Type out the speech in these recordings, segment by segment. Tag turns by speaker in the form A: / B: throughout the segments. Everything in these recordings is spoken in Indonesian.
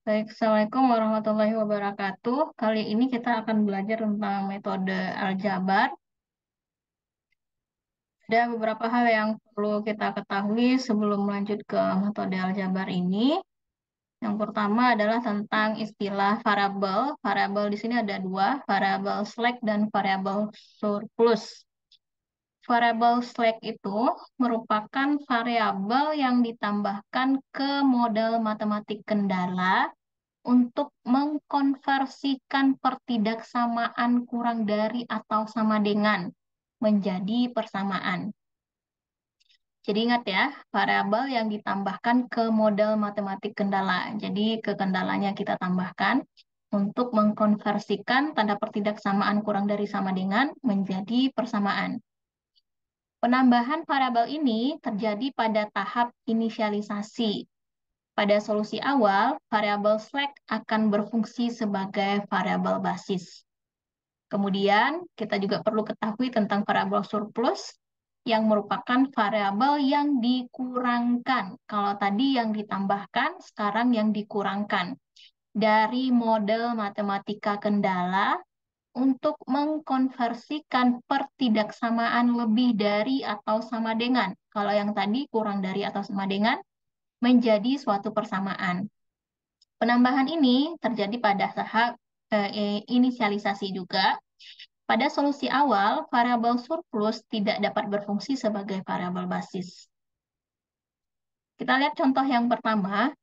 A: Baik, Assalamualaikum warahmatullahi wabarakatuh. Kali ini kita akan belajar tentang metode aljabar. Ada beberapa hal yang perlu kita ketahui sebelum lanjut ke metode aljabar ini. Yang pertama adalah tentang istilah variabel. Variabel di sini ada dua, variabel slack dan variabel surplus. Variabel slack itu merupakan variabel yang ditambahkan ke model matematik kendala untuk mengkonversikan pertidaksamaan kurang dari atau sama dengan menjadi persamaan. Jadi ingat ya, variabel yang ditambahkan ke model matematik kendala. Jadi ke kendalanya kita tambahkan untuk mengkonversikan tanda pertidaksamaan kurang dari sama dengan menjadi persamaan. Penambahan variabel ini terjadi pada tahap inisialisasi. Pada solusi awal, variabel slack akan berfungsi sebagai variabel basis. Kemudian, kita juga perlu ketahui tentang variabel surplus, yang merupakan variabel yang dikurangkan. Kalau tadi yang ditambahkan, sekarang yang dikurangkan. Dari model matematika kendala untuk mengkonversikan pertidaksamaan lebih dari atau sama dengan. Kalau yang tadi kurang dari atau sama dengan, menjadi suatu persamaan. Penambahan ini terjadi pada tahap inisialisasi juga. Pada solusi awal, variabel surplus tidak dapat berfungsi sebagai variabel basis. Kita lihat contoh yang pertama.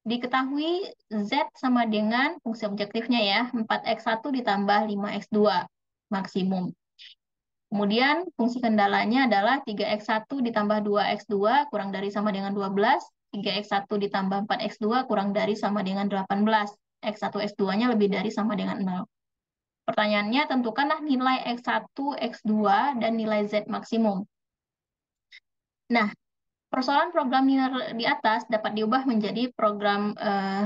A: Diketahui Z sama dengan fungsi objektifnya ya, 4x1 ditambah 5x2 maksimum. Kemudian fungsi kendalanya adalah 3x1 ditambah 2x2 kurang dari sama dengan 12, 3x1 ditambah 4x2 kurang dari sama dengan 18. X1, X2-nya lebih dari sama dengan 0. Pertanyaannya, tentukanlah nilai X1, X2, dan nilai Z maksimum. Nah, persoalan program linear di atas dapat diubah menjadi program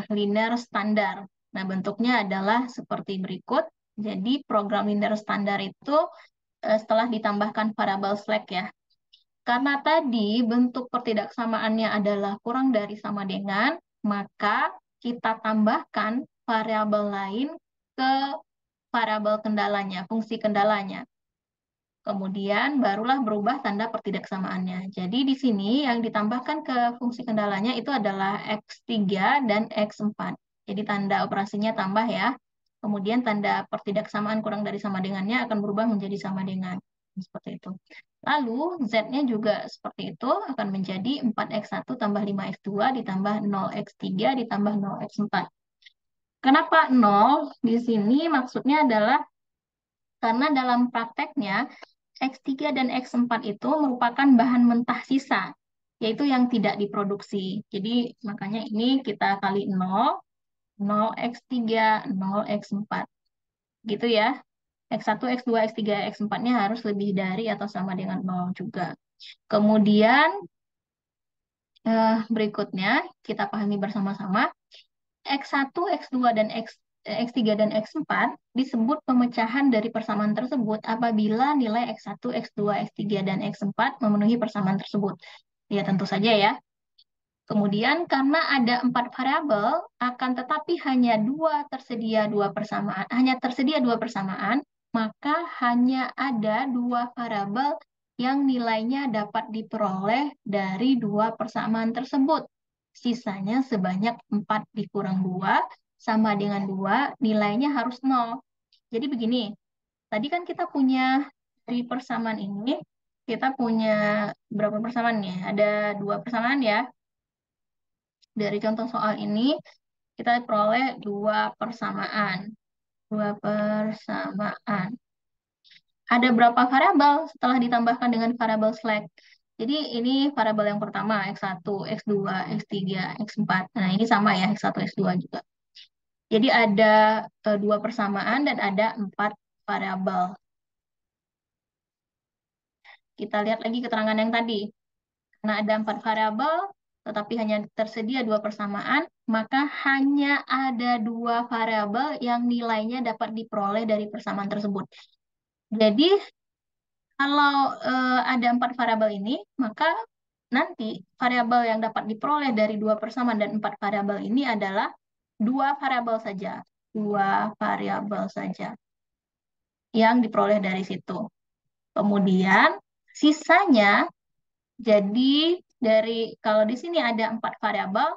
A: linear standar. Nah, bentuknya adalah seperti berikut. Jadi, program linear standar itu setelah ditambahkan variabel slack ya. Karena tadi bentuk pertidaksamaannya adalah kurang dari sama dengan, maka kita tambahkan variabel lain ke variabel kendalanya, fungsi kendalanya. Kemudian barulah berubah tanda pertidaksamaannya. Jadi di sini yang ditambahkan ke fungsi kendalanya itu adalah X3 dan X4. Jadi tanda operasinya tambah ya. Kemudian tanda pertidaksamaan kurang dari sama dengannya akan berubah menjadi sama dengan. Seperti itu. Lalu Z-nya juga seperti itu, akan menjadi 4x1 tambah 5x2 ditambah 0x3 ditambah 0x4. Kenapa 0? Di sini maksudnya adalah karena dalam prakteknya X3 dan X4 itu merupakan bahan mentah sisa, yaitu yang tidak diproduksi. Jadi makanya ini kita kali 0, 0x3, 0x4. Gitu ya. X1, X2, X3, X4-nya harus lebih dari atau sama dengan 0 juga. Kemudian berikutnya kita pahami bersama-sama. X1, X2, dan X3 dan X4 disebut pemecahan dari persamaan tersebut apabila nilai X1, X2, X3, dan X4 memenuhi persamaan tersebut. Ya, tentu saja ya. Kemudian karena ada 4 variabel, akan tetapi hanya tersedia dua persamaan, maka hanya ada 2 variabel yang nilainya dapat diperoleh dari 2 persamaan tersebut. Sisanya sebanyak 4 dikurang 2, sama dengan 2, nilainya harus 0. Jadi begini, tadi kan kita punya dari persamaan ini, kita punya berapa persamaan nih? Ada 2 persamaan ya. Dari contoh soal ini, kita peroleh 2 persamaan. 2 persamaan. Ada berapa variabel setelah ditambahkan dengan variabel slack? Jadi ini variabel yang pertama, X1, X2, X3, X4. Nah, ini sama ya, X1, X2 juga. Jadi ada 2 persamaan dan ada 4 variabel. Kita lihat lagi keterangan yang tadi. Karena ada 4 variabel, tetapi hanya tersedia 2 persamaan, maka hanya ada 2 variabel yang nilainya dapat diperoleh dari persamaan tersebut. Jadi, kalau ada 4 variabel ini, maka nanti variabel yang dapat diperoleh dari 2 persamaan dan 4 variabel ini adalah dua variabel saja. Dua variabel saja yang diperoleh dari situ. Kemudian sisanya, jadi dari kalau di sini ada 4 variabel,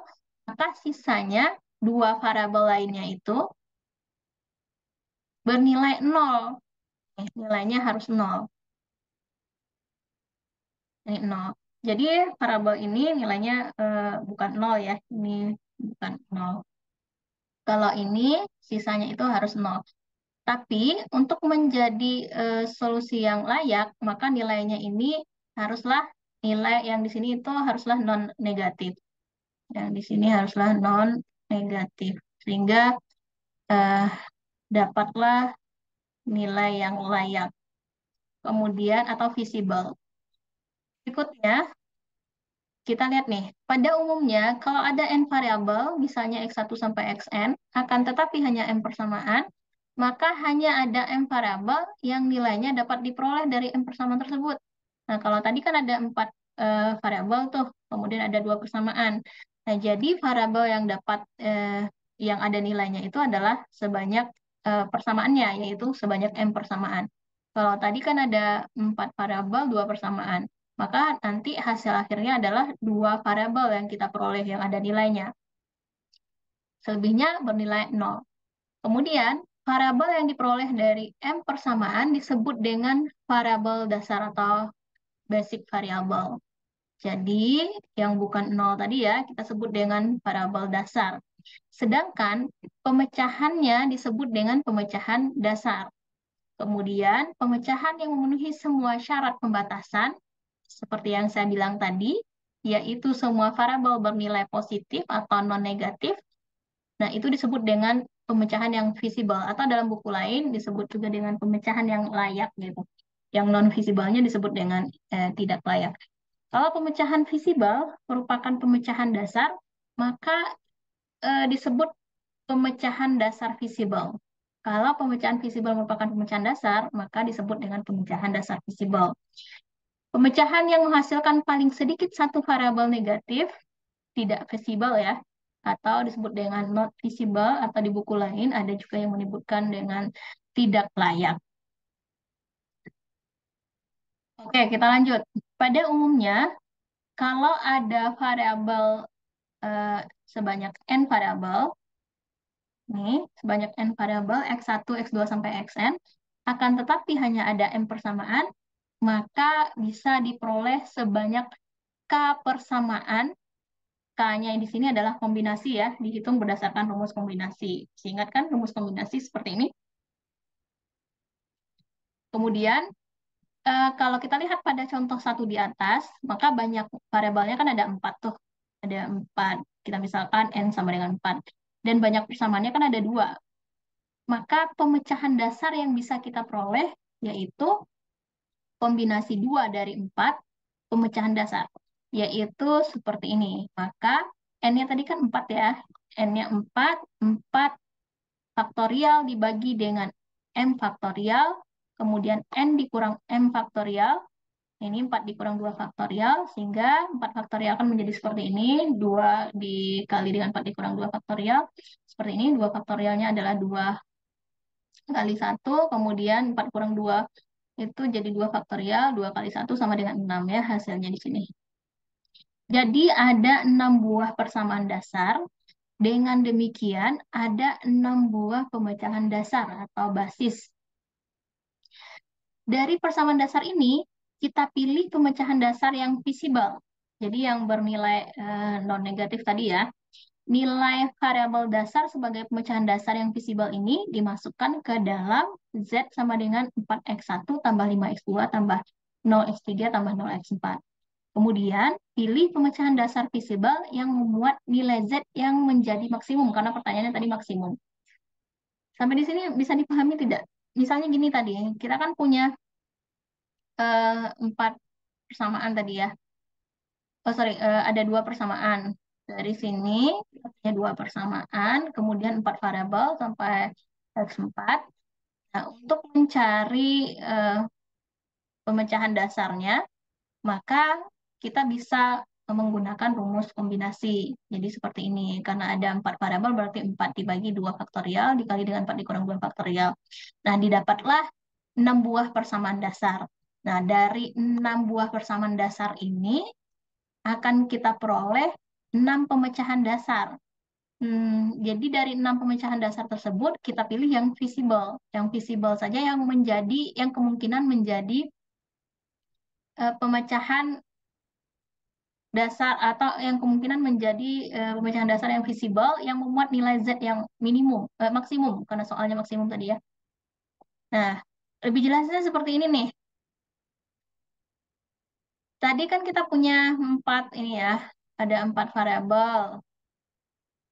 A: maka sisanya dua variabel lainnya itu bernilai 0. Nilainya harus 0. Ini 0. Jadi variabel ini nilainya bukan 0 ya. Ini bukan 0. Kalau ini sisanya itu harus 0. Tapi untuk menjadi solusi yang layak, maka nilainya ini haruslah nilai yang di sini itu haruslah non negatif. Yang di sini haruslah non negatif. Sehingga eh, dapatlah nilai yang layak. Kemudian atau visible. Berikutnya, kita lihat nih, pada umumnya kalau ada n variabel, misalnya x1 sampai xn, akan tetapi hanya m persamaan, maka hanya ada m variabel yang nilainya dapat diperoleh dari m persamaan tersebut. Nah, kalau tadi kan ada 4 variabel tuh, kemudian ada 2 persamaan. Nah, jadi variabel yang dapat yang ada nilainya itu adalah sebanyak persamaannya, yaitu sebanyak m persamaan. Kalau tadi kan ada 4 variabel, 2 persamaan. Maka nanti hasil akhirnya adalah dua variabel yang kita peroleh yang ada nilainya. Selebihnya bernilai 0. Kemudian, variabel yang diperoleh dari M persamaan disebut dengan variabel dasar atau basic variable. Jadi, yang bukan 0 tadi ya, kita sebut dengan variabel dasar. Sedangkan pemecahannya disebut dengan pemecahan dasar. Kemudian, pemecahan yang memenuhi semua syarat pembatasan seperti yang saya bilang tadi, yaitu semua variabel bernilai positif atau non-negatif. Nah, itu disebut dengan pemecahan yang visible, atau dalam buku lain disebut juga dengan pemecahan yang layak gitu. Yang non-visible-nya disebut dengan tidak layak. Kalau pemecahan visible merupakan pemecahan dasar, maka disebut pemecahan dasar visible. Kalau pemecahan visible merupakan pemecahan dasar, maka disebut dengan pemecahan dasar visible. Pemecahan yang menghasilkan paling sedikit satu variabel negatif tidak visible ya, atau disebut dengan not visible, atau di buku lain ada juga yang menyebutkan dengan tidak layak. Oke, kita lanjut. Pada umumnya, kalau ada variabel eh, sebanyak n variabel, nih, sebanyak n variabel x1, x2 sampai xn, akan tetapi hanya ada m persamaan, maka bisa diperoleh sebanyak k persamaan. K-nya di sini adalah kombinasi ya, dihitung berdasarkan rumus kombinasi. Ingat kan rumus kombinasi seperti ini. Kemudian, kalau kita lihat pada contoh satu di atas, maka banyak variabelnya kan ada 4 tuh. Ada 4. Kita misalkan N sama dengan 4. Dan banyak persamaannya kan ada 2. Maka pemecahan dasar yang bisa kita peroleh yaitu kombinasi 2 dari 4 pemecahan dasar. Yaitu seperti ini. Maka N-nya tadi kan 4 ya. N-nya 4, 4 faktorial dibagi dengan M faktorial, kemudian N dikurang M faktorial, ini 4 dikurang 2 faktorial, sehingga 4 faktorial akan menjadi seperti ini, 2 dikali dengan 4 dikurang 2 faktorial, seperti ini, 2 faktorialnya adalah 2 kali 1, kemudian 4 kurang 2 itu jadi 2 faktorial, 2 kali 1 sama dengan 6 ya hasilnya di sini. Jadi ada 6 buah persamaan dasar. Dengan demikian, ada 6 buah pemecahan dasar atau basis. Dari persamaan dasar ini, kita pilih pemecahan dasar yang visible. Jadi yang bernilai non-negatif tadi ya. Nilai variabel dasar sebagai pemecahan dasar yang visible ini dimasukkan ke dalam Z sama dengan 4x1 tambah 5x2 tambah 0x3 tambah 0x4. Kemudian, pilih pemecahan dasar visible yang memuat nilai Z yang menjadi maksimum, karena pertanyaannya tadi maksimum. Sampai di sini bisa dipahami tidak? Misalnya gini tadi, kita kan punya 4 persamaan tadi ya. Oh sorry, ada 2 persamaan. Dari sini, punya 2 persamaan, kemudian 4 variabel sampai X4. Nah, untuk mencari pemecahan dasarnya, maka kita bisa menggunakan rumus kombinasi. Jadi seperti ini, karena ada 4 variabel berarti 4 dibagi 2 faktorial dikali dengan 4 dikurang 2 faktorial. Nah, didapatlah 6 buah persamaan dasar. Nah, dari 6 buah persamaan dasar ini akan kita peroleh 6 pemecahan dasar. Jadi dari 6 pemecahan dasar tersebut kita pilih yang visible. Yang visible saja yang kemungkinan menjadi pemecahan dasar atau yang kemungkinan menjadi pemecahan dasar yang visible yang memuat nilai Z yang maksimum karena soalnya maksimum tadi ya. Nah, lebih jelasnya seperti ini nih. Tadi kan kita punya 4 ini ya, ada 4 variabel.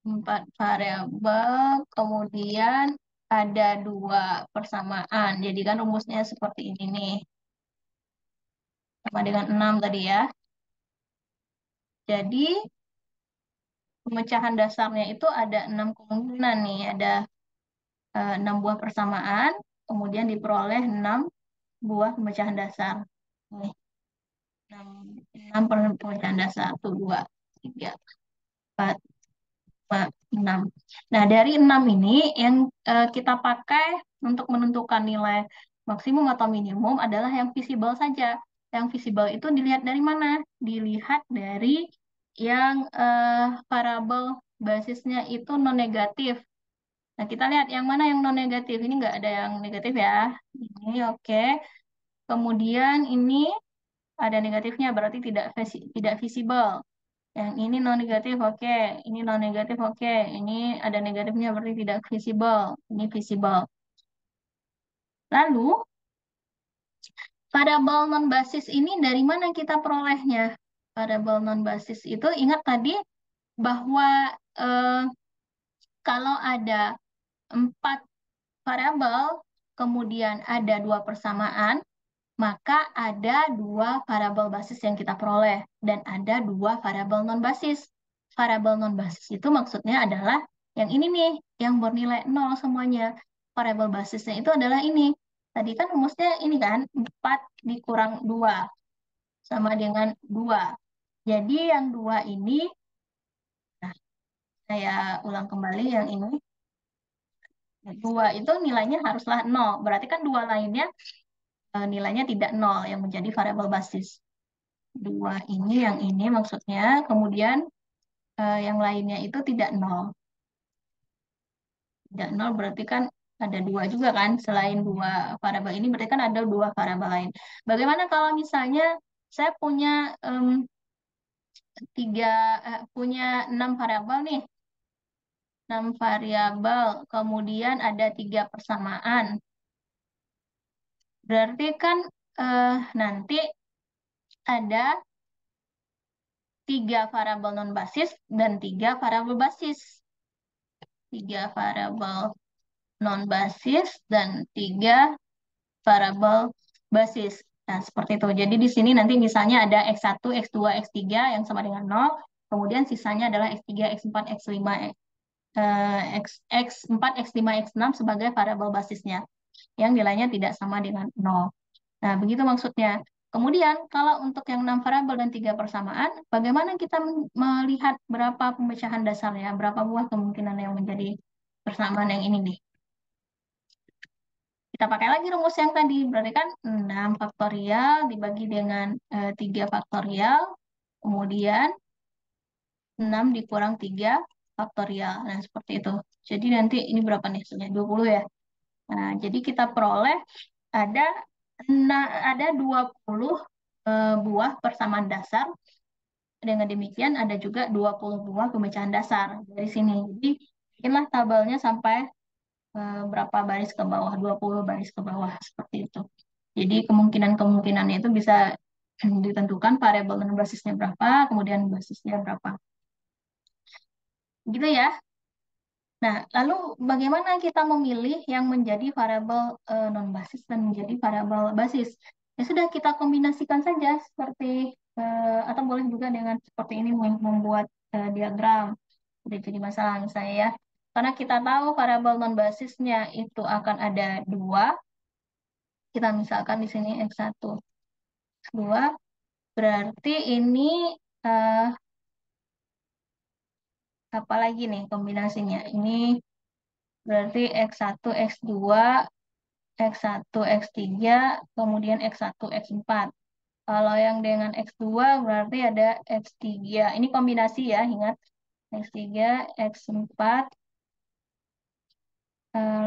A: 4 variabel, kemudian ada 2 persamaan. Jadi kan rumusnya seperti ini nih. Sama dengan 6 tadi ya. Jadi pemecahan dasarnya itu ada 6 kemungkinan nih. Ada 6 buah persamaan, kemudian diperoleh 6 buah pemecahan dasar. Nih, 6 pemecahan dasar. 1, 2, 3, 4, 5, 6. Nah, dari 6 ini yang kita pakai untuk menentukan nilai maksimum atau minimum adalah yang visible saja. Yang visible itu dilihat dari mana? Dilihat dari yang variabel basisnya itu non negatif. Nah, kita lihat yang mana yang non negatif. Ini nggak ada yang negatif ya. Ini oke. Kemudian ini ada negatifnya berarti tidak visible. Yang ini non negatif oke. Ini non negatif oke. Ini ada negatifnya berarti tidak visible. Ini visible. Lalu variabel non basis ini dari mana kita perolehnya? Variabel non basis itu ingat tadi bahwa eh, kalau ada 4 variabel, kemudian ada 2 persamaan, maka ada 2 variabel basis yang kita peroleh dan ada 2 variabel non basis. Variabel non basis itu maksudnya adalah yang ini nih, yang bernilai 0 semuanya. Variabel basisnya itu adalah ini. Tadi kan rumusnya ini kan, 4 dikurang 2 sama dengan 2. Jadi yang 2 ini, nah, saya ulang kembali yang ini. 2 itu nilainya haruslah 0. Berarti kan 2 lainnya nilainya tidak 0 yang menjadi variabel basis. 2 ini yang ini maksudnya, kemudian yang lainnya itu tidak 0. Tidak 0 berarti kan ada 2 juga kan, selain 2 variabel ini berarti kan ada 2 variabel lain. Bagaimana kalau misalnya saya punya em, punya 6 variabel nih, 6 variabel, kemudian ada 3 persamaan. Berarti kan nanti ada 3 variabel non basis dan 3 variabel basis. 3 variabel non basis dan 3 variabel basis. Nah, seperti itu. Jadi di sini nanti misalnya ada X1, X2, X3 yang sama dengan 0, kemudian sisanya adalah X3, X4, X5, X4, X5, X6 sebagai variabel basisnya yang nilainya tidak sama dengan 0. Nah, begitu maksudnya. Kemudian, kalau untuk yang 6 variabel dan 3 persamaan, bagaimana kita melihat berapa pemecahan dasarnya, berapa buah kemungkinan yang menjadi persamaan yang ini nih. Kita pakai lagi rumus yang tadi, berarti kan 6 faktorial dibagi dengan 3 faktorial, kemudian 6 dikurang 3 faktorial. Nah, seperti itu. Jadi nanti ini berapa nih hasilnya? 20 ya. Nah, jadi kita peroleh ada ada 20 buah persamaan dasar. Dengan demikian ada juga 20 buah pemecahan dasar dari sini. Jadi bikinlah tabelnya sampai berapa baris ke bawah, 20 baris ke bawah seperti itu. Jadi kemungkinan-kemungkinannya itu bisa ditentukan variabel non basisnya berapa, kemudian basisnya berapa. Gitu ya. Nah, lalu bagaimana kita memilih yang menjadi variabel non basis dan menjadi variabel basis? Ya sudah kita kombinasikan saja seperti atau boleh juga dengan seperti ini membuat diagram. Tidak jadi masalah misalnya ya. Karena kita tahu variabel non basisnya itu akan ada 2. Kita misalkan di sini X1, X2. Berarti ini eh, apa lagi nih kombinasinya? Ini berarti X1, X2, X1, X3, kemudian X1, X4. Kalau yang dengan X2 berarti ada X3. Ini kombinasi ya, ingat. X3, X4,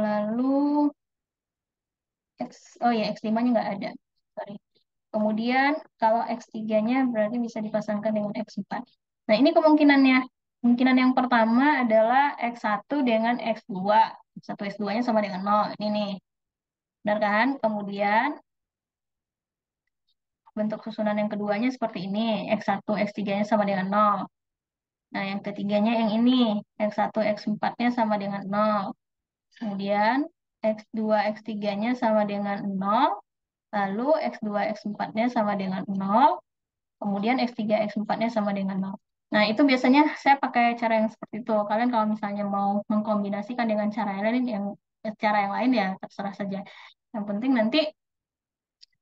A: lalu oh ya, X5-nya nggak ada. Sorry. Kemudian kalau X3-nya berarti bisa dipasangkan dengan X4. Nah, ini kemungkinannya. Kemungkinan yang pertama adalah X1 dengan X2. X1, X2-nya sama dengan 0. Ini nih. Benar kan? Kemudian bentuk susunan yang keduanya seperti ini. X1, X3-nya sama dengan 0. Nah, yang ketiganya yang ini. X1, X4-nya sama dengan 0. Kemudian X2, X3-nya sama dengan 0. Lalu X2, X4-nya sama dengan 0. Kemudian X3, X4-nya sama dengan 0. Nah, itu biasanya saya pakai cara yang seperti itu. Kalian kalau misalnya mau mengkombinasikan dengan cara yang lain ya terserah saja. Yang penting nanti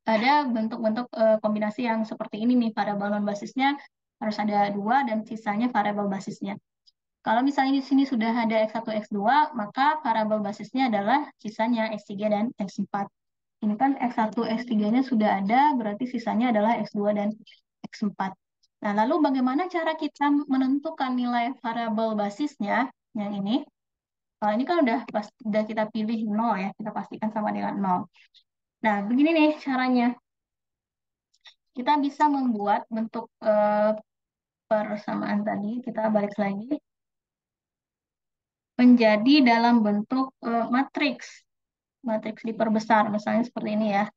A: ada bentuk-bentuk kombinasi yang seperti ini nih. Variabel non basisnya harus ada dua dan sisanya variabel basisnya. Kalau misalnya di sini sudah ada X1, X2, maka variabel basisnya adalah sisanya X3 dan X4. Ini kan X1, X3-nya sudah ada, berarti sisanya adalah X2 dan X4. Nah, lalu bagaimana cara kita menentukan nilai variabel basisnya? Yang ini, kalau ini kan udah kita pilih 0 ya, kita pastikan sama dengan 0. Nah, begini nih caranya. Kita bisa membuat bentuk persamaan tadi, kita balik lagi, menjadi dalam bentuk matriks. Matriks diperbesar, misalnya seperti ini ya.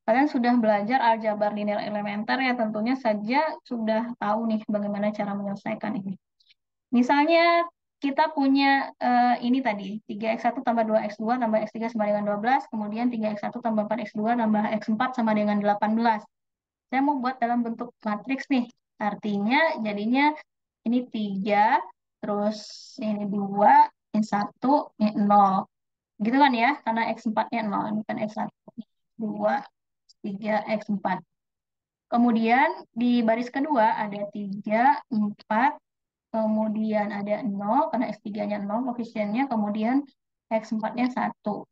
A: Kalian sudah belajar aljabar linear elementer ya, tentunya saja sudah tahu nih bagaimana cara menyelesaikan ini. Misalnya kita punya ini tadi, 3x1 tambah 2x2 tambah x3 sama dengan 12, kemudian 3x1 tambah 4x2 tambah x4 sama dengan 18. Saya mau buat dalam bentuk matriks nih. Artinya jadinya ini 3, terus ini 2, ini 1, ini 0. Gitu kan ya, karena x4-nya 0, ini kan x1. 2, 3, x4. Kemudian di baris kedua ada 3, 4, kemudian ada 0, karena x3-nya 0 koefisiennya, kemudian x4-nya 1.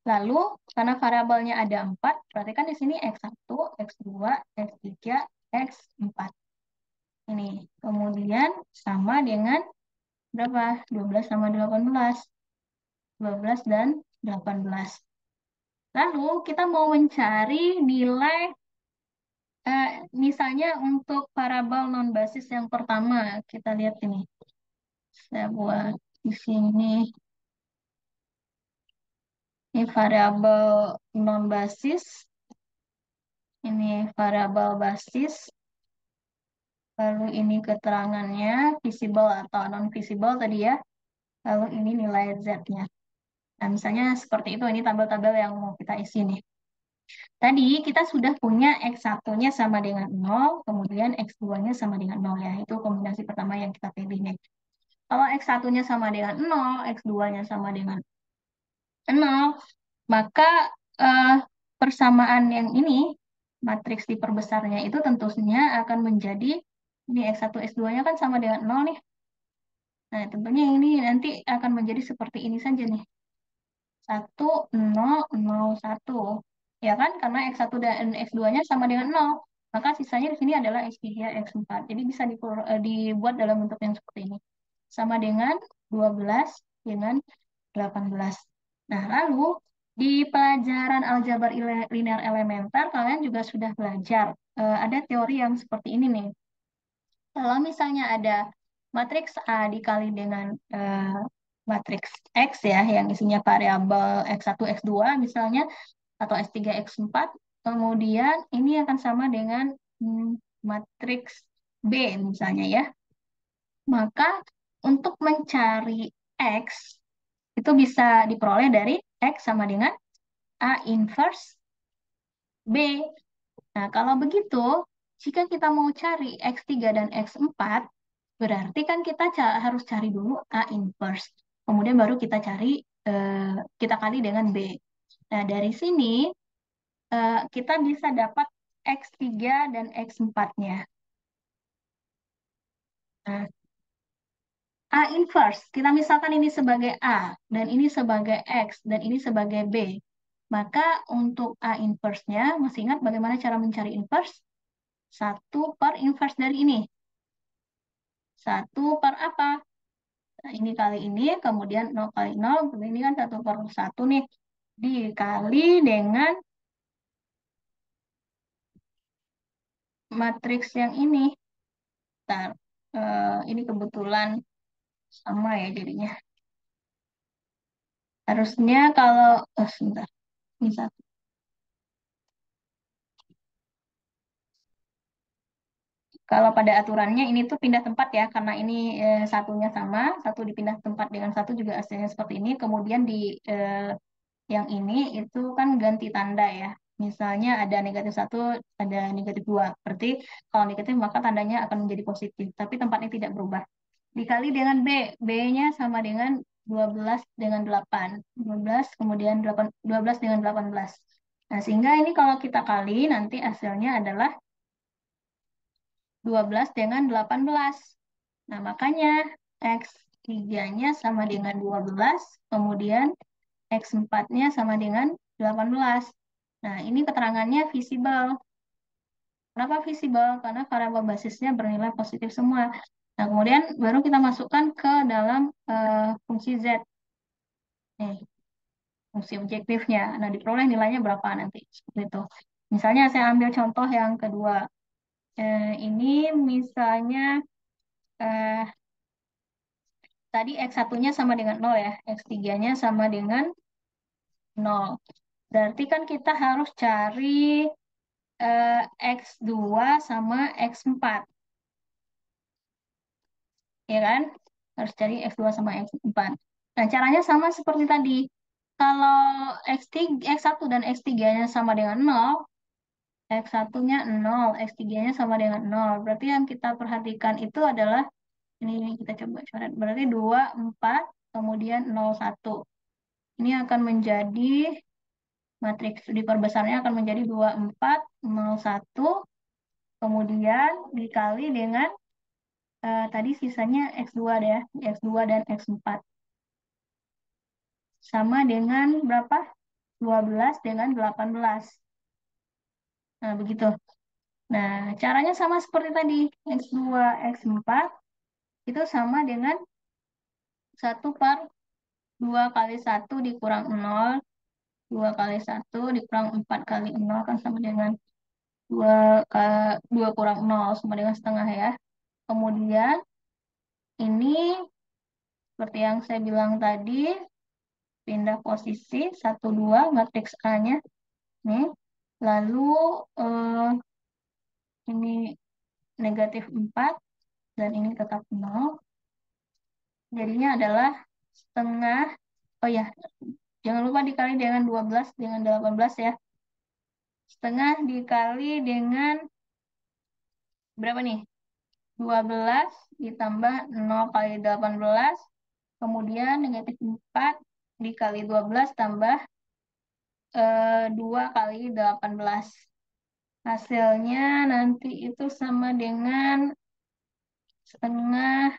A: Lalu, karena variabelnya ada 4, berarti kan di sini x1, x2, x3, x4. Ini. Kemudian sama dengan berapa? 12 sama 18. 12 dan 18. Lalu, kita mau mencari nilai misalnya untuk variabel non basis yang pertama, kita lihat ini. Saya buat di sini. Ini variabel non basis. Ini variabel basis. Lalu ini keterangannya visible atau non visible tadi ya. Lalu ini nilai Z-nya. Nah, misalnya seperti itu, ini tabel-tabel yang mau kita isi nih. Tadi kita sudah punya X1-nya sama dengan 0, kemudian X2-nya sama dengan 0 ya. Itu kombinasi pertama yang kita pilih nih. Kalau X1-nya sama dengan 0, X2-nya sama dengan 0, maka eh, persamaan yang ini, matriks diperbesarnya itu tentunya akan menjadi, ini X1, X2-nya kan sama dengan 0 nih. Nah, tentunya ini nanti akan menjadi seperti ini saja nih. 1, 0, 0, 1. Ya kan? Karena X1 dan X2-nya sama dengan 0. Maka sisanya di sini adalah X3, X4. Jadi bisa dibuat dalam bentuk yang seperti ini. Sama dengan 12 dengan 18. Nah, lalu di pelajaran aljabar linear elementer, kalian juga sudah belajar. Ada teori yang seperti ini nih. Kalau misalnya ada matriks A dikali dengan matriks X ya, yang isinya variabel X1, X2 misalnya, atau X3, X4, kemudian ini akan sama dengan matriks B misalnya ya. Maka untuk mencari X, itu bisa diperoleh dari X sama dengan A inverse B. Nah, kalau begitu, jika kita mau cari X3 dan X4, berarti kan kita harus cari dulu A inverse. Kemudian baru kita cari, kita kali dengan B. Nah, dari sini kita bisa dapat X3 dan X4-nya. A inverse. Kita misalkan ini sebagai A, dan ini sebagai X, dan ini sebagai B. Maka untuk A inverse-nya, masih ingat bagaimana cara mencari inverse? 1/inverse dari ini. 1/apa? Nah, ini kali ini, kemudian 0 kali 0, ini kan 1/1 nih. Dikali dengan matriks yang ini. Ntar, ini kebetulan sama ya jadinya. Harusnya kalau, sebentar, ini satu. Kalau pada aturannya ini tuh pindah tempat ya, karena ini satunya sama, satu dipindah tempat dengan satu juga hasilnya seperti ini. Kemudian di yang ini itu kan ganti tanda ya. Misalnya ada -1, ada -2. Berarti kalau negatif maka tandanya akan menjadi positif, tapi tempatnya tidak berubah. Dikali dengan B, B-nya sama dengan 12 dengan 8. 12 kemudian 8, 12 dengan 18. Nah, sehingga ini kalau kita kali nanti hasilnya adalah 12 dengan 18. Nah, makanya X3-nya sama dengan 12, kemudian X4-nya sama dengan 18. Nah, ini keterangannya visible. Kenapa visible? Karena variabel basisnya bernilai positif semua. Nah, kemudian baru kita masukkan ke dalam fungsi Z. Nih, fungsi objektifnya. Nah, diperoleh nilainya berapa nanti? Seperti itu. Misalnya saya ambil contoh yang kedua. Ini misalnya eh, tadi X1-nya sama dengan 0 ya. X3-nya sama dengan 0. Berarti kan kita harus cari X2 sama X4. Ya kan? Harus cari X2 sama X4. Nah, caranya sama seperti tadi. Kalau X1 dan X3-nya sama dengan 0, X1-nya 0, X3-nya sama dengan 0. Berarti yang kita perhatikan itu adalah, ini kita coba coret. Berarti 2, 4, kemudian 0, 1. Ini akan menjadi, matriks diperbesarnya akan menjadi 2, 4, 0, 1. Kemudian dikali dengan tadi sisanya X2 deh, X2 dan X4. Sama dengan berapa? 12 dengan 18. Nah, begitu. Nah, caranya sama seperti tadi. X2, X4 itu sama dengan 1/2 kali 1 dikurang 0. 2 kali 1 dikurang 4 kali 0 kan sama dengan 2, 2 kurang 0 sama dengan setengah ya. Kemudian ini seperti yang saya bilang tadi, pindah posisi 1, 2, matriks A-nya. Nih. Lalu eh, ini -4 dan ini tetap 0. Jadinya adalah setengah. Oh ya, jangan lupa dikali dengan 12 dengan 18 ya. Setengah dikali dengan berapa nih? 12 ditambah 0 kali 18. Kemudian -4 dikali 12 tambah 2 kali 18. Hasilnya nanti itu sama dengan setengah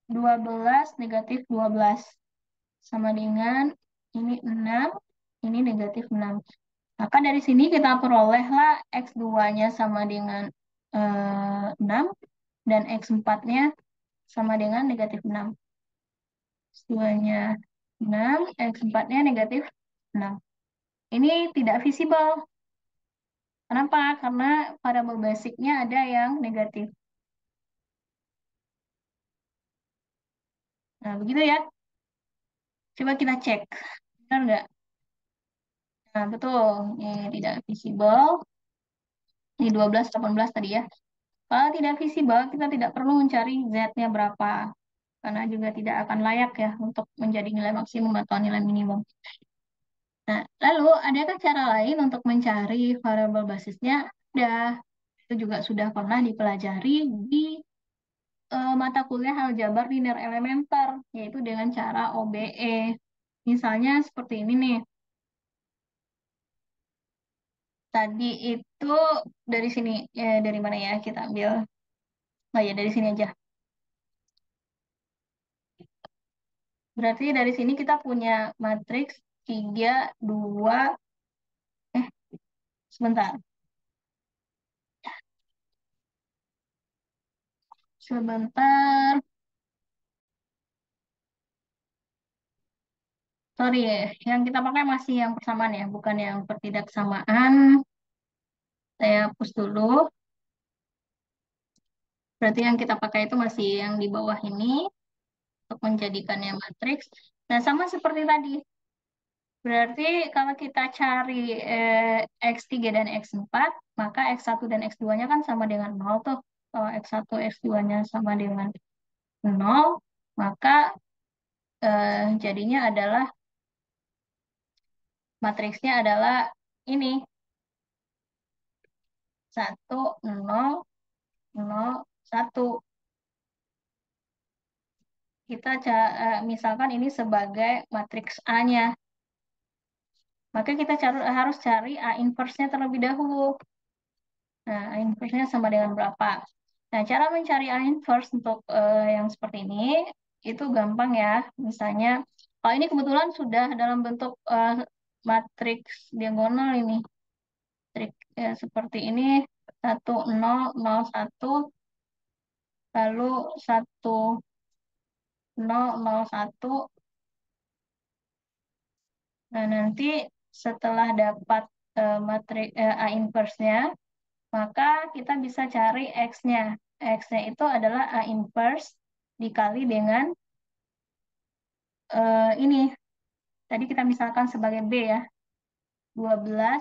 A: 12 negatif 12. Sama dengan ini 6, ini negatif 6. Maka dari sini kita perolehlah X2-nya sama dengan 6 dan X4-nya sama dengan negatif 6. X2-nya 6, X4-nya negatif 6. Ini tidak visible. Kenapa? Karena variabel basicnya ada yang negatif. Nah, begitu ya. Coba kita cek. Benar nggak? Nah, betul. Ini tidak visible. Ini 12, 18 tadi ya. Kalau tidak visible, kita tidak perlu mencari Z-nya berapa. Karena juga tidak akan layak ya untuk menjadi nilai maksimum atau nilai minimum. Nah, lalu adakah cara lain untuk mencari variabel basisnya? Ada. Itu juga sudah pernah dipelajari di mata kuliah aljabar linear elementer, yaitu dengan cara OBE. Misalnya seperti ini nih. Tadi itu dari sini, dari mana ya kita ambil? Oh ya, dari sini aja. Berarti dari sini kita punya matriks 3 2 eh sebentar. Sebentar. Sorry ya, yang kita pakai masih yang persamaan ya, bukan yang pertidaksamaan. Saya hapus dulu. Berarti yang kita pakai itu masih yang di bawah ini untuk menjadikannya matriks. Nah, sama seperti tadi. Berarti kalau kita cari X3 dan X4, maka X1 dan X2-nya kan sama dengan 0 tuh. Kalau X1, X2-nya sama dengan 0, maka jadinya adalah matriksnya adalah ini 1 0 0 1. Kita misalkan ini sebagai matriks A-nya, maka kita harus cari A inverse-nya terlebih dahulu. Nah, A inverse-nya sama dengan berapa? Nah, cara mencari A inverse untuk yang seperti ini itu gampang ya. Misalnya, kalau ini kebetulan sudah dalam bentuk matriks diagonal ini. Trik seperti ini 1 0 0 1, lalu 1 0 0 1. Nah, nanti setelah dapat matrik A inverse-nya, maka kita bisa cari X-nya. X-nya itu adalah A inverse dikali dengan ini. Tadi kita misalkan sebagai B ya, 12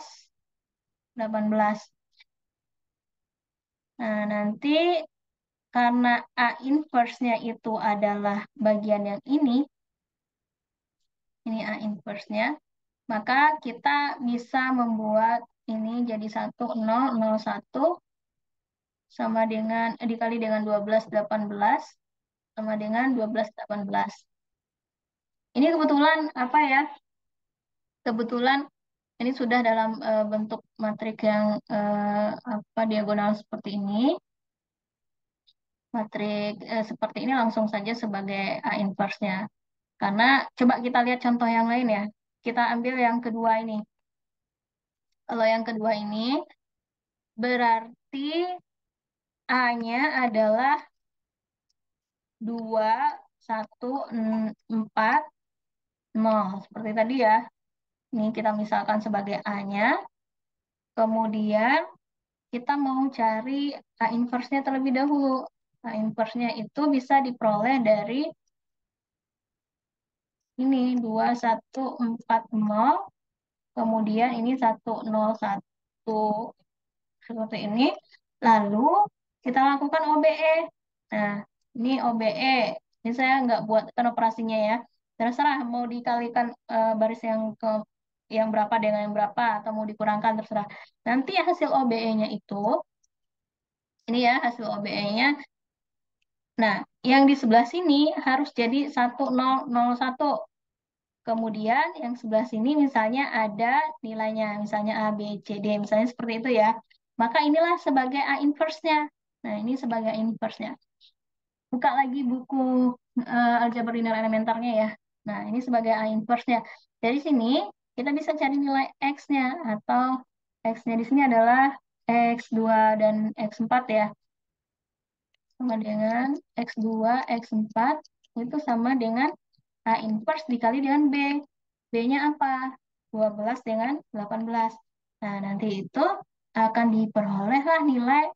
A: 18. Nah, nanti karena A inverse-nya itu adalah bagian yang ini A inverse-nya, maka kita bisa membuat ini jadi 1 0 0 1 sama dengan dikali dengan 12 18 sama dengan 12 18. Ini kebetulan apa ya? Kebetulan ini sudah dalam bentuk matriks yang apa diagonal seperti ini. Matriks seperti ini langsung saja sebagai A inverse-nya. Karena coba kita lihat contoh yang lain ya. Kita ambil yang kedua ini. Kalau yang kedua ini berarti A-nya adalah 2 1 4 0 seperti tadi ya. Ini kita misalkan sebagai A-nya. Kemudian kita mau cari A inverse-nya terlebih dahulu. A inverse-nya itu bisa diperoleh dari ini 2 1 4 0, kemudian ini 1 0 1 seperti ini. Lalu kita lakukan OBE. Nah, ini OBE. Ini saya nggak buatkan operasinya ya. Terserah mau dikalikan baris yang berapa dengan yang berapa atau mau dikurangkan terserah. Nanti hasil OBE-nya itu ini ya hasil OBE-nya. Nah, yang di sebelah sini harus jadi 1 0 0 1. Kemudian yang sebelah sini misalnya ada nilainya, misalnya A, B, C, D, misalnya seperti itu ya. Maka inilah sebagai A inverse-nya. Nah, ini sebagai A inverse-nya. Buka lagi buku aljabar linear elementarnya ya. Nah, ini sebagai A inverse-nya. Dari sini kita bisa cari nilai X-nya atau X-nya di sini adalah X2 dan X4 ya. Sama dengan X2, X4 itu sama dengan A inverse dikali dengan B. B-nya apa? 12 dengan 18. Nah, nanti itu akan diperolehlah nilai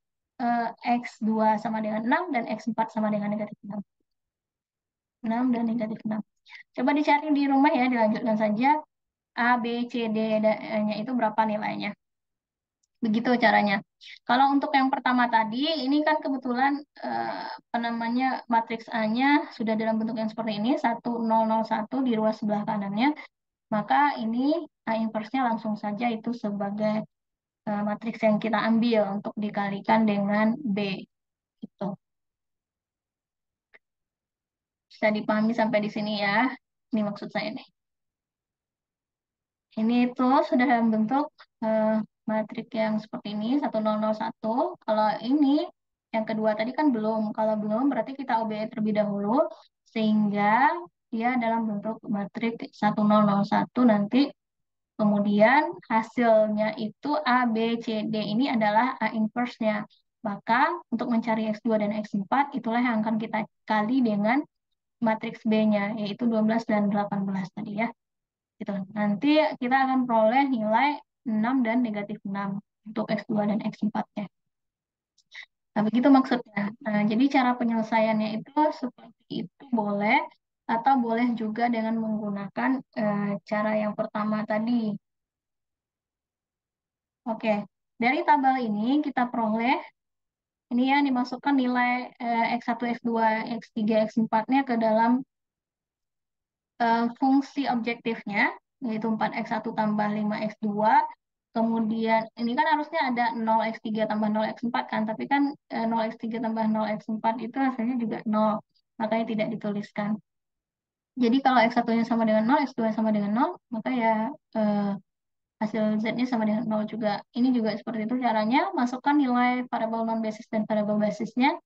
A: X2 sama dengan 6 dan X4 sama dengan negatif 6. 6 dan negatif 6. Coba dicari di rumah ya, dilanjutkan saja. A, B, C, D-nya itu berapa nilainya. Begitu caranya. Kalau untuk yang pertama tadi, ini kan kebetulan apa namanya matriks A-nya sudah dalam bentuk yang seperti ini, 1 0 0 1 di ruas sebelah kanannya. Maka ini A inverse-nya langsung saja itu sebagai matriks yang kita ambil untuk dikalikan dengan B. Itu bisa dipahami sampai di sini ya. Ini maksud saya nih. Ini itu sudah dalam bentuk eh, matriks yang seperti ini 1 0 0 1. Kalau ini yang kedua tadi kan belum. Kalau belum berarti kita OBE terlebih dahulu sehingga dia dalam bentuk matriks 1001 nanti. Kemudian hasilnya itu A, B, C, D ini adalah A inverse-nya. Maka untuk mencari X2 dan X4 itulah yang akan kita kali dengan matriks B-nya, yaitu 12 dan 18 tadi ya. Gitu. Nanti kita akan peroleh nilai 6 dan negatif 6 untuk X2 dan X4-nya. Nah, begitu maksudnya. Nah, jadi cara penyelesaiannya itu seperti itu boleh, atau boleh juga dengan menggunakan cara yang pertama tadi. Oke, dari tabel ini kita peroleh, ini ya dimasukkan nilai X1, X2, X3, X4-nya ke dalam fungsi objektifnya, yaitu 4X1 tambah 5X2. Kemudian ini kan harusnya ada 0x3 tambah 0x4 kan, tapi kan 0x3 tambah 0x4 itu hasilnya juga 0, makanya tidak dituliskan. Jadi kalau x1-nya sama dengan 0, x2 sama dengan 0, maka ya eh, hasil z-nya sama dengan 0 juga. Ini juga seperti itu caranya, masukkan nilai variabel non-basis dan variabel basisnya,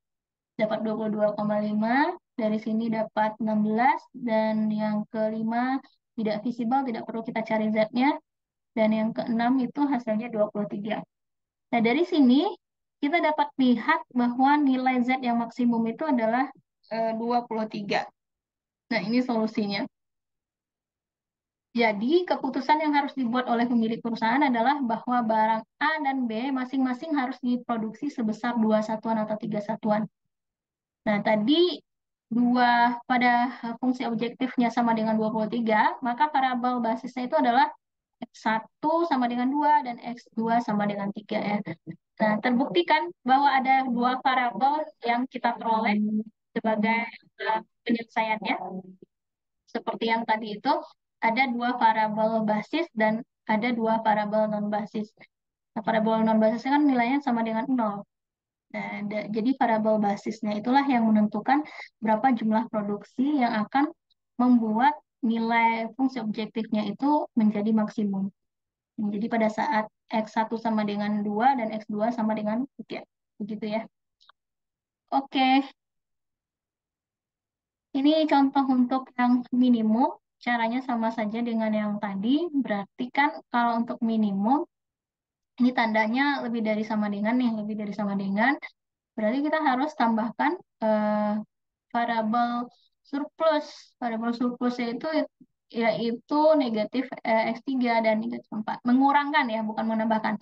A: dapat 22,5, dari sini dapat 16, dan yang kelima tidak visible, tidak perlu kita cari z-nya, dan yang keenam itu hasilnya 23. Nah, dari sini kita dapat lihat bahwa nilai Z yang maksimum itu adalah 23. Nah, ini solusinya. Jadi, keputusan yang harus dibuat oleh pemilik perusahaan adalah bahwa barang A dan B masing-masing harus diproduksi sebesar 2 satuan atau 3 satuan. Nah, tadi dua pada fungsi objektifnya sama dengan 23, maka variabel basisnya itu adalah X1 sama dengan 2 dan X2 sama dengan 3 ya. Nah, terbuktikan bahwa ada dua variabel yang kita peroleh sebagai penyelesaiannya. Seperti yang tadi itu, ada dua variabel basis dan ada dua variabel non-basis. Nah, variabel non-basisnya kan nilainya sama dengan 0. Nah, jadi variabel basisnya itulah yang menentukan berapa jumlah produksi yang akan membuat nilai fungsi objektifnya itu menjadi maksimum. Jadi pada saat X1 sama dengan 2 dan X2 sama dengan 3. Begitu ya. Oke, ini contoh untuk yang minimum. Caranya sama saja dengan yang tadi. Berarti kan kalau untuk minimum, ini tandanya lebih dari sama dengan nih, lebih dari sama dengan. Berarti kita harus tambahkan variabel surplus. Variabel surplusnya itu yaitu negatif X3 dan negatif 4. Mengurangkan ya, bukan menambahkan.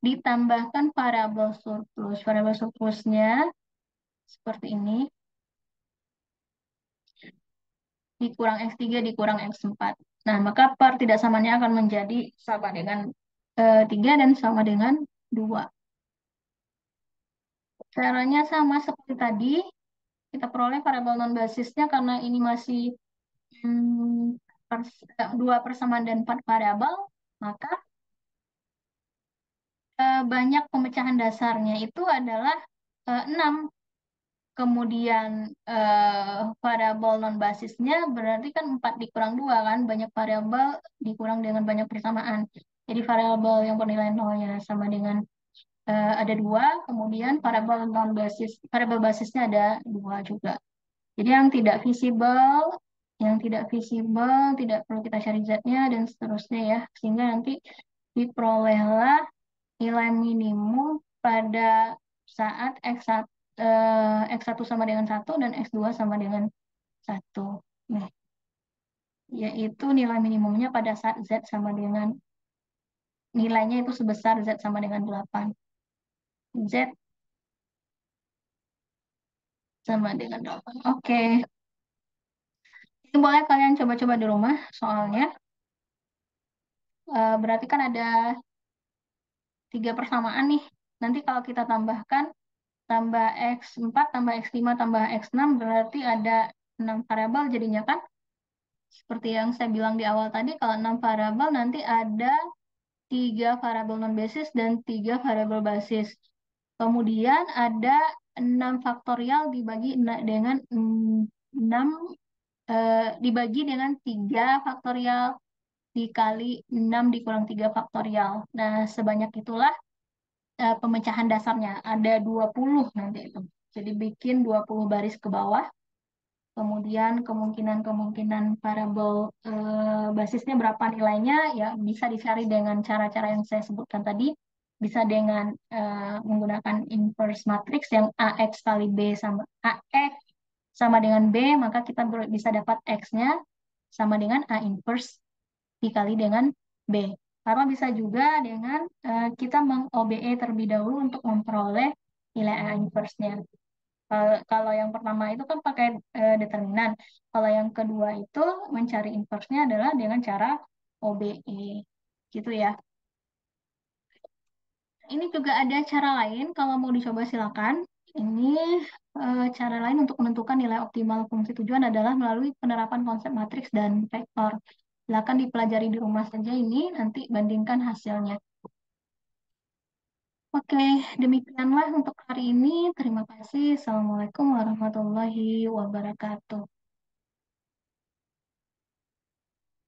A: Ditambahkan variabel surplus. Variabel surplusnya seperti ini. Dikurang X3 dikurang X4. Nah, maka per tidak samanya akan menjadi sama dengan 3 dan sama dengan 2. Caranya sama seperti tadi, kita peroleh variabel non-basisnya karena ini masih 2 persamaan dan 4 variabel, maka banyak pemecahan dasarnya itu adalah 6. Kemudian variabel non-basisnya berarti kan 4 dikurang 2 kan, banyak variabel dikurang dengan banyak persamaan. Jadi variabel yang bernilai nolnya sama dengan ada 2, kemudian variabel non-basis, variabel basisnya ada 2 juga. Jadi yang tidak visible tidak perlu kita cari z-nya dan seterusnya ya, sehingga nanti diperolehlah nilai minimum pada saat X1 sama dengan 1 dan X2 sama dengan 1. Nih, yaitu nilai minimumnya pada saat Z sama dengan nilainya itu sebesar Z sama dengan 8. Z sama dengan 8. Oke. Ini boleh kalian coba-coba di rumah soalnya. Berarti kan ada 3 persamaan nih. Nanti kalau kita tambahkan, tambah X4, tambah X5, tambah X6, berarti ada 6 variabel jadinya kan. Seperti yang saya bilang di awal tadi, kalau 6 variabel nanti ada 3 variabel non-basis dan 3 variabel basis. Kemudian ada 6 faktorial dengan 6 dibagi dengan 3 faktorial dikali 6 dikurang 3 faktorial. Nah, sebanyak itulah pemecahan dasarnya. Ada 20 nanti itu. Jadi bikin 20 baris ke bawah. kemudian kemungkinan-kemungkinan parabol basisnya berapa nilainya, ya bisa dicari dengan cara-cara yang saya sebutkan tadi. Bisa dengan menggunakan inverse matrix yang AX kali B sama AX sama dengan B, maka kita bisa dapat X-nya sama dengan A inverse dikali dengan B. Karena bisa juga dengan kita meng-OBE terlebih dahulu untuk memperoleh nilai A inverse-nya. Kalau yang pertama itu kan pakai determinan. Kalau yang kedua itu mencari inverse-nya adalah dengan cara OBE. Gitu ya. Ini juga ada cara lain, kalau mau dicoba silakan. Ini cara lain untuk menentukan nilai optimal fungsi tujuan adalah melalui penerapan konsep matriks dan vektor. Silakan dipelajari di rumah saja ini, nanti bandingkan hasilnya. Oke, demikianlah untuk hari ini. Terima kasih. Assalamualaikum warahmatullahi wabarakatuh.